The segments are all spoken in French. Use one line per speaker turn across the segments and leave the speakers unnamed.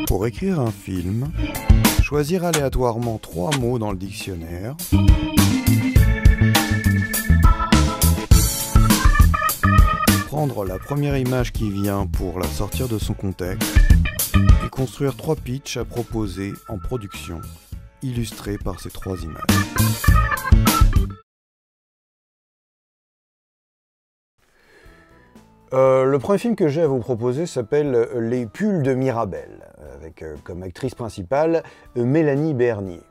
Pour écrire un film, choisir aléatoirement 3 mots dans le dictionnaire, prendre la première image qui vient pour la sortir de son contexte, et construire 3 pitchs à proposer en production, illustrés par ces 3 images. Le premier film que j'ai à vous proposer s'appelle Les Pulls de Mirabel, avec comme actrice principale Mélanie Bernier.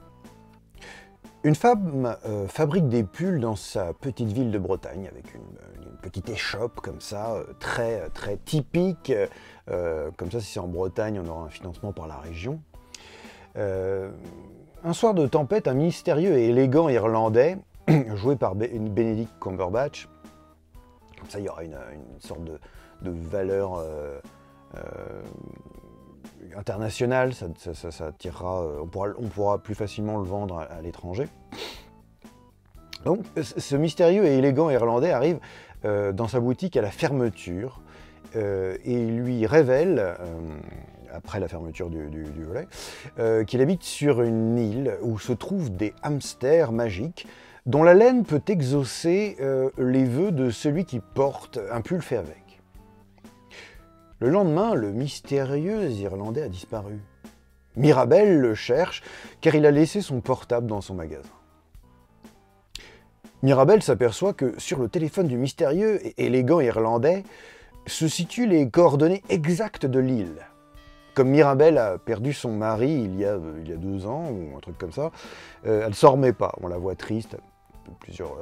Une femme fabrique des pulls dans sa petite ville de Bretagne, avec une petite échoppe comme ça, très typique. Comme ça, si c'est en Bretagne, on aura un financement par la région. Un soir de tempête, un mystérieux et élégant Irlandais, joué par Benedict Cumberbatch, comme ça, il y aura une sorte de valeur internationale, ça attirera, on pourra plus facilement le vendre à l'étranger. Donc, ce mystérieux et élégant Irlandais arrive dans sa boutique à la fermeture et lui révèle, après la fermeture du volet, qu'il habite sur une île où se trouvent des hamsters magiques dont la laine peut exaucer les vœux de celui qui porte un pull fait avec. Le lendemain, le mystérieux Irlandais a disparu. Mirabel le cherche car il a laissé son portable dans son magasin. Mirabel s'aperçoit que sur le téléphone du mystérieux et élégant Irlandais se situent les coordonnées exactes de l'île. Comme Mirabel a perdu son mari il y a 2 ans, ou un truc comme ça, elle ne s'en remet pas. On la voit triste plusieurs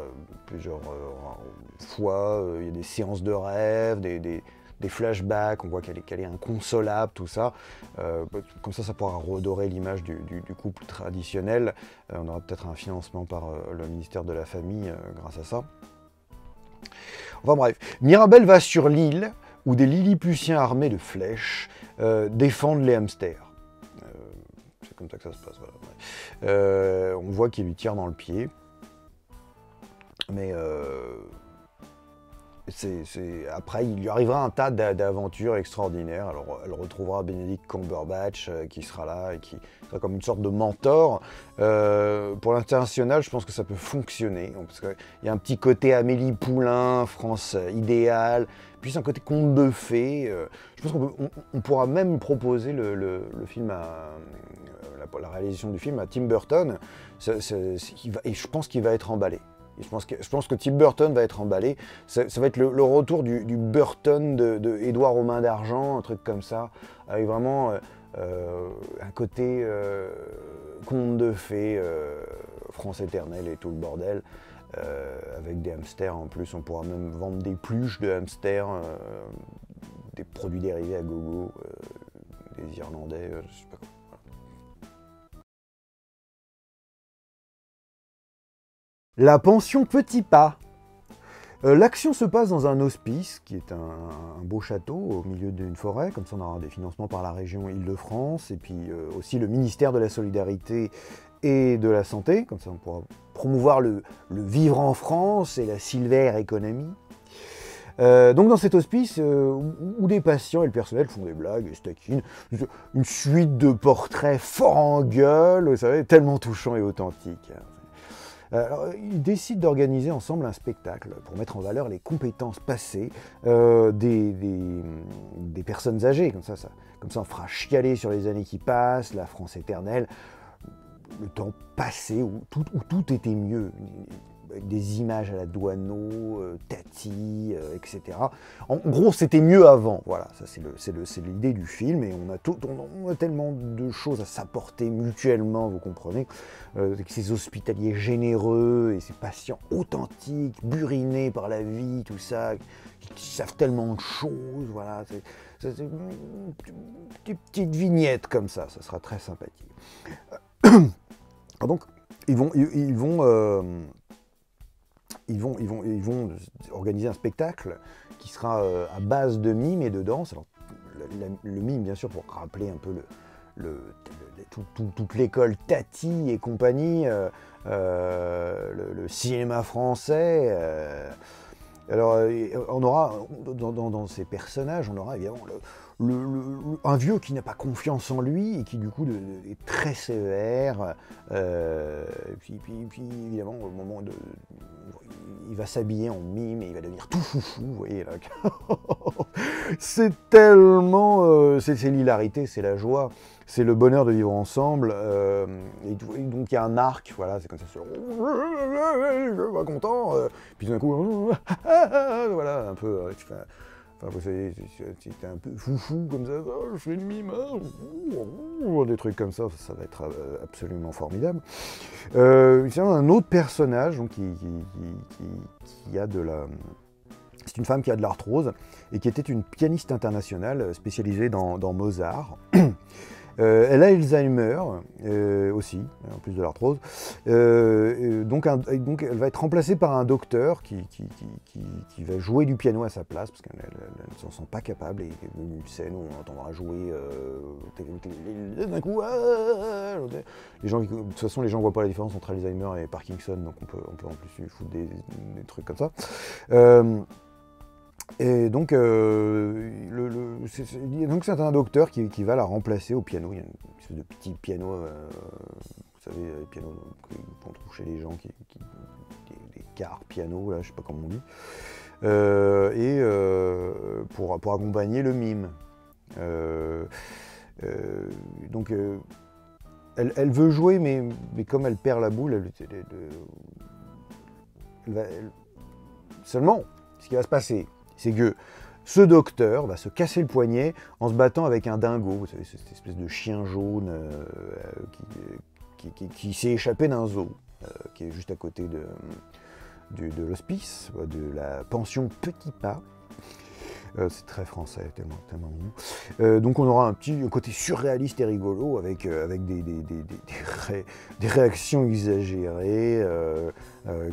fois, il y a des séances de rêve, des flashbacks, on voit qu'elle est inconsolable, tout ça. Comme ça pourra redorer l'image du couple traditionnel. On aura peut-être un financement par le ministère de la Famille grâce à ça. Enfin bref, Mirabel va sur l'île où des Lilliputiens armés de flèches défendent les hamsters. C'est comme ça que ça se passe. Voilà. On voit qu'il lui tire dans le pied. Mais après, il lui arrivera un tas d'aventures extraordinaires. Alors, elle retrouvera Benedict Cumberbatch qui sera là et qui sera comme une sorte de mentor. Pour l'international, je pense que ça peut fonctionner. Parce qu'il y a un petit côté Amélie Poulain, France idéale, puis un côté conte de fées. Je pense qu'on pourra même proposer le film la réalisation du film à Tim Burton. Et je pense qu'il va être emballé. Je pense que Tim Burton va être emballé. Ça va être le retour du Burton de Édouard aux mains d'argent, un truc comme ça, avec vraiment un côté conte de fées, France éternelle et tout le bordel, avec des hamsters en plus. On pourra même vendre des pluches de hamsters, des produits dérivés à gogo, des Irlandais, je sais pas quoi. La pension Petit Pas. L'action se passe dans un hospice, qui est un beau château au milieu d'une forêt, comme ça on aura des financements par la région Île-de-France, et puis aussi le ministère de la Solidarité et de la Santé, comme ça on pourra promouvoir le vivre en France et la silver economy. Donc dans cet hospice, où des patients et le personnel font des blagues et se taquinent, une suite de portraits forts en gueule, vous savez, tellement touchants et authentiques. Alors, ils décident d'organiser ensemble un spectacle pour mettre en valeur les compétences passées des personnes âgées. Comme ça on fera chialer sur les années qui passent, la France éternelle, le temps passé où tout était mieux. Avec des images à la Douaneau, Tati, etc. En gros, c'était mieux avant. Voilà, ça c'est l'idée du film, et on a tellement de choses à s'apporter mutuellement, vous comprenez, avec ces hospitaliers généreux et ces patients authentiques, burinés par la vie, tout ça, qui savent tellement de choses. Voilà, c'est des petites vignettes comme ça sera très sympathique. Donc, ils vont organiser un spectacle qui sera à base de mime et de danse. Alors, le mime, bien sûr, pour rappeler un peu toute l'école Tati et compagnie, le cinéma français. Alors, on aura, dans ces personnages, on aura évidemment un vieux qui n'a pas confiance en lui et qui, du coup, est très sévère. Puis, évidemment, au moment de... Il va s'habiller en mime et il va devenir tout foufou, vous voyez là. C'est tellement... c'est l'hilarité, c'est la joie, c'est le bonheur de vivre ensemble. Et donc il y a un arc, voilà, c'est comme ça, je suis pas content. Puis d'un coup, voilà, un peu... Enfin, vous savez, c'était un peu foufou comme ça, oh, je fais le mime, des trucs comme ça va être absolument formidable. C'est un autre personnage donc, qui a de la... C'est une femme qui a de l'arthrose et qui était une pianiste internationale spécialisée dans Mozart. Elle a Alzheimer aussi, en plus de l'arthrose. Donc elle va être remplacée par un docteur qui va jouer du piano à sa place, parce qu'elle ne s'en sent pas capable. Et il y a une scène où on entendra jouer d'un coup. Les gens, de toute façon, les gens ne voient pas la différence entre Alzheimer et Parkinson, donc on peut en plus lui foutre des trucs comme ça. Et donc, c'est un docteur qui va la remplacer au piano. Il y a une espèce de petit piano, vous savez, les pianos qu'on trouve chez les gens, des quarts piano, là, je sais pas comment on dit, pour accompagner le mime. Donc, elle veut jouer, mais comme elle perd la boule, seulement, ce qui va se passer, c'est que ce docteur va se casser le poignet en se battant avec un dingo, vous savez, cette espèce de chien jaune qui s'est échappé d'un zoo, qui est juste à côté de l'hospice, de la pension Petit Pas. C'est très français, tellement mignon. Donc on aura un côté surréaliste et rigolo avec des réactions exagérées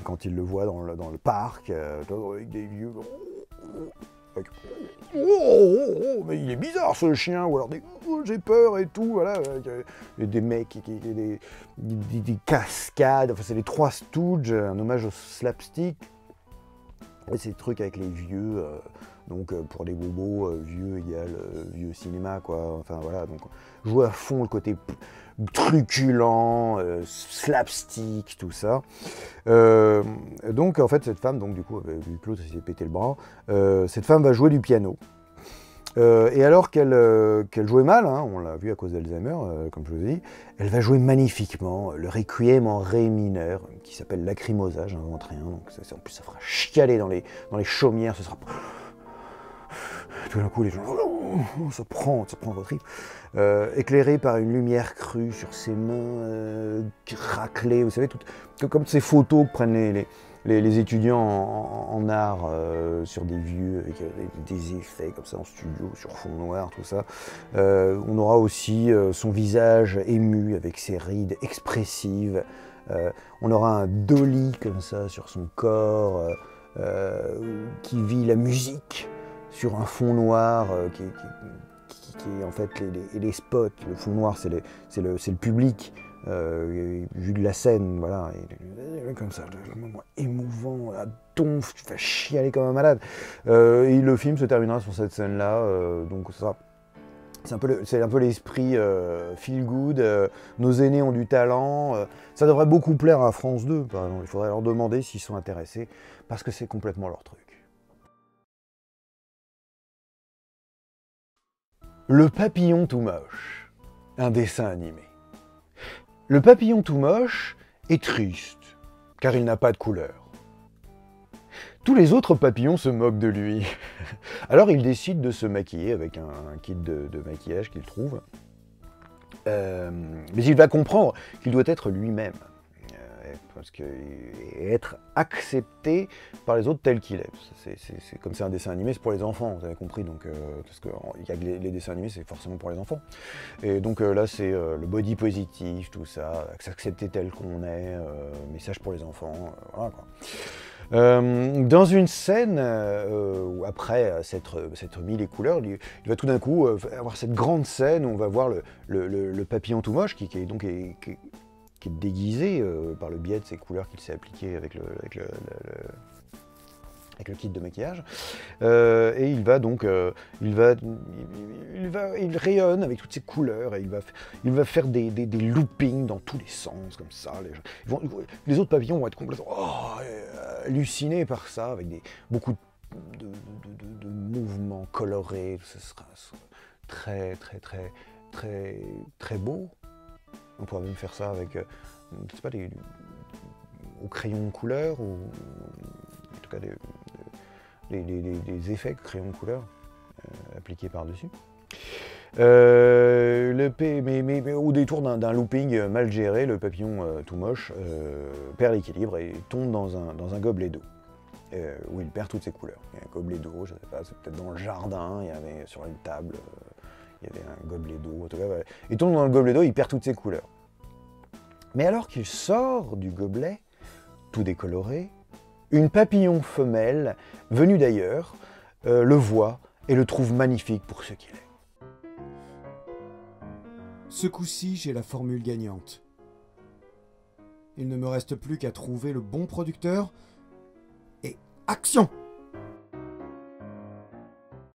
quand il le voit dans le parc, avec des vieux... mais il est bizarre ce chien, ou alors j'ai peur et tout, voilà. Des mecs, des cascades, enfin c'est les trois Stooges, un hommage au slapstick. Et ces trucs avec les vieux, donc pour les bobos, vieux égale vieux cinéma, quoi. Enfin voilà, donc jouer à fond le côté truculent, slapstick, tout ça. Donc en fait cette femme, donc du coup, vu que l'autre s'est pété le bras, cette femme va jouer du piano. Et alors qu'elle jouait mal, hein, on l'a vu à cause d'Alzheimer, comme je vous ai dit, elle va jouer magnifiquement le requiem en ré mineur, qui s'appelle Lacrimosa, j'invente rien, donc en plus ça fera chialer dans les chaumières, ce sera... Tout d'un coup les gens, ça prend votre trip. Éclairé par une lumière crue sur ses mains raclées, vous savez, comme ces photos que prennent les étudiants en art sur des vieux, avec des effets comme ça en studio, sur fond noir, tout ça. On aura aussi son visage ému avec ses rides expressives. On aura un dolly comme ça sur son corps qui vit la musique sur un fond noir qui est en fait les spots. Le fond noir, c'est le public. Vu de la scène, voilà, comme ça, émouvant, à donf, tu fais chialer comme un malade. Et le film se terminera sur cette scène-là, donc ça, c'est un peu l'esprit feel good. Nos aînés ont du talent. Ça devrait beaucoup plaire à France 2, par exemple. Il faudrait leur demander s'ils sont intéressés, parce que c'est complètement leur truc. Le papillon tout moche, un dessin animé. Le papillon tout moche est triste, car il n'a pas de couleur. Tous les autres papillons se moquent de lui. Alors il décide de se maquiller avec un kit de maquillage qu'il trouve. Mais il va comprendre qu'il doit être lui-même. Parce que être accepté par les autres tel qu'il est. C'est comme c'est un dessin animé, c'est pour les enfants, vous avez compris. Donc, parce que les dessins animés, c'est forcément pour les enfants. Et donc là, c'est le body positif, tout ça, s'accepter tel qu'on est, message pour les enfants, voilà quoi. Dans une scène où après s'être mis les couleurs, il va tout d'un coup avoir cette grande scène où on va voir le papillon tout moche qui est donc qui est déguisé par le biais de ces couleurs qu'il s'est appliqué avec le kit de maquillage, et il va donc, il rayonne avec toutes ces couleurs, et il va faire des loopings dans tous les sens, comme ça. Les autres papillons vont être complètement hallucinés par ça, avec beaucoup de mouvements colorés. Ce sera très, très, très, très, très beau. On pourrait même faire ça avec, je sais pas, au crayon de couleur, ou en tout cas des effets crayon de couleur appliqués par-dessus. Mais au détour d'un looping mal géré, le papillon tout moche perd l'équilibre et tombe dans un gobelet d'eau. Où il perd toutes ses couleurs. Il y a un gobelet d'eau, je ne sais pas, c'est peut-être dans le jardin, il y avait sur une table, il y avait un gobelet d'eau. En tout cas, voilà. Il tombe dans le gobelet d'eau, il perd toutes ses couleurs. Mais alors qu'il sort du gobelet, tout décoloré, une papillon femelle, venue d'ailleurs, le voit et le trouve magnifique pour ce qu'il est.
Ce coup-ci, j'ai la formule gagnante. Il ne me reste plus qu'à trouver le bon producteur et action!